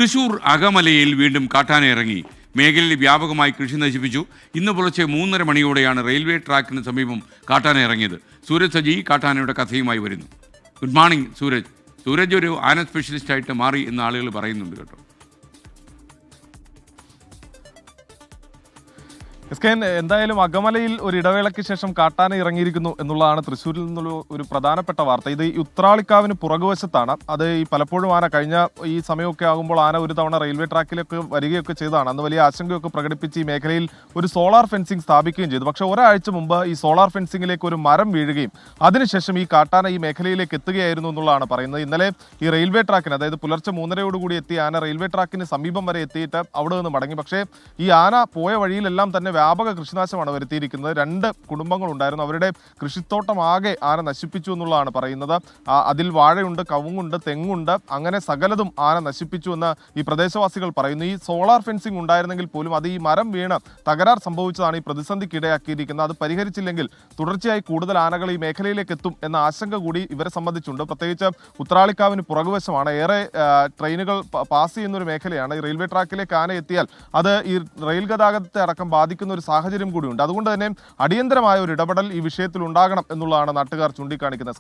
തൃശൂർ അകമലയിൽ വീണ്ടും കാട്ടാന ഇറങ്ങി. മേഖലയിൽ വ്യാപകമായി കൃഷി നശിപ്പിച്ചു. ഇന്ന് പുലർച്ചെ 3:30 മണിയോടെയാണ് റെയിൽവേ ട്രാക്കിന് സമീപം കാട്ടാന ഇറങ്ങിയത്. സൂരജ് സജി കാട്ടാനയുടെ കഥയുമായി വരുന്നു. Good morning Sooraj. സൂരജ് ഒരു ആന സ്പെഷ്യലിസ്റ്റായിട്ട് മാറി എന്ന് ആളുകൾ പറയുന്നുണ്ട് കേട്ടോ. എന്തായാലും അകമലയിൽ ഒരു ഇടവേളയ്ക്ക് ശേഷം കാട്ടാന ഇറങ്ങിയിരിക്കുന്നു എന്നുള്ളതാണ് തൃശ്ശൂരിൽ നിന്നുള്ള ഒരു പ്രധാനപ്പെട്ട വാർത്ത. ഇത് ഈ ഉത്രാളിക്കാവിന് പുറകുവശത്താണ്. അത് ഈ പലപ്പോഴും ആന കഴിഞ്ഞ ഈ സമയമൊക്കെ ആകുമ്പോൾ ആന ഒരു തവണ റെയിൽവേ ട്രാക്കിലൊക്കെ വരികയൊക്കെ ചെയ്തതാണ്. അന്ന് വലിയ ആശങ്കയൊക്കെ പ്രകടിപ്പിച്ച് ഈ മേഖലയിൽ ഒരു സോളാർ ഫെൻസിംഗ് സ്ഥാപിക്കുകയും ചെയ്തു. പക്ഷേ ഒരാഴ്ച മുമ്പ് ഈ സോളാർ ഫെൻസിംഗിലേക്ക് ഒരു മരം വീഴുകയും അതിനുശേഷം ഈ കാട്ടാന ഈ മേഖലയിലേക്ക് എത്തുകയായിരുന്നു എന്നുള്ളതാണ് പറയുന്നത്. ഇന്നലെ ഈ റെയിൽവേ ട്രാക്കിന്, അതായത് പുലർച്ചെ 3:30 എത്തിയ ആന റെയിൽവേ ട്രാക്കിന് സമീപം വരെ എത്തിയിട്ട് അവിടെ നിന്ന് മടങ്ങി. പക്ഷേ ഈ ആന പോയ വഴിയിലെല്ലാം തന്നെ വ്യാപക കൃഷിനാശമാണ് വരുത്തിയിരിക്കുന്നത്. 2 കുടുംബങ്ങളുണ്ടായിരുന്നു. അവരുടെ കൃഷിത്തോട്ടം ആകെ ആന നശിപ്പിച്ചു എന്നുള്ളതാണ് പറയുന്നത്. അതിൽ വാഴയുണ്ട്, കവുങ്ങുണ്ട്, തെങ്ങുണ്ട്, അങ്ങനെ സകലതും ആന നശിപ്പിച്ചു എന്ന് ഈ പ്രദേശവാസികൾ പറയുന്നു. ഈ സോളാർ ഫെൻസിംഗ് ഉണ്ടായിരുന്നെങ്കിൽ പോലും അത് ഈ മരം വീണ് തകരാർ സംഭവിച്ചതാണ് ഈ പ്രതിസന്ധിക്ക് ഇടയാക്കിയിരിക്കുന്നത്. അത് പരിഹരിച്ചില്ലെങ്കിൽ തുടർച്ചയായി കൂടുതൽ ആനകൾ ഈ മേഖലയിലേക്ക് എത്തും എന്ന ആശങ്ക കൂടി ഇവരെ സംബന്ധിച്ചുണ്ട്. പ്രത്യേകിച്ച് ഉത്രാളിക്കാവിന് പുറകുവശമാണ്. ഏറെ ട്രെയിനുകൾ പാസ് ചെയ്യുന്ന ഒരു മേഖലയാണ്. ഈ റെയിൽവേ ട്രാക്കിലേക്ക് ആന എത്തിയാൽ അത് ഈ റെയിൽ ഗതാഗതത്തെ അടക്കം ബാധിക്കുന്ന ഒരു സാഹചര്യം കൂടിയുണ്ട്. അതുകൊണ്ട് തന്നെ അടിയന്തരമായ ഒരു ഇടപെടൽ ഈ വിഷയത്തിൽ ഉണ്ടാകണം എന്നുള്ളതാണ് നാട്ടുകാർ ചൂണ്ടിക്കാണിക്കുന്ന.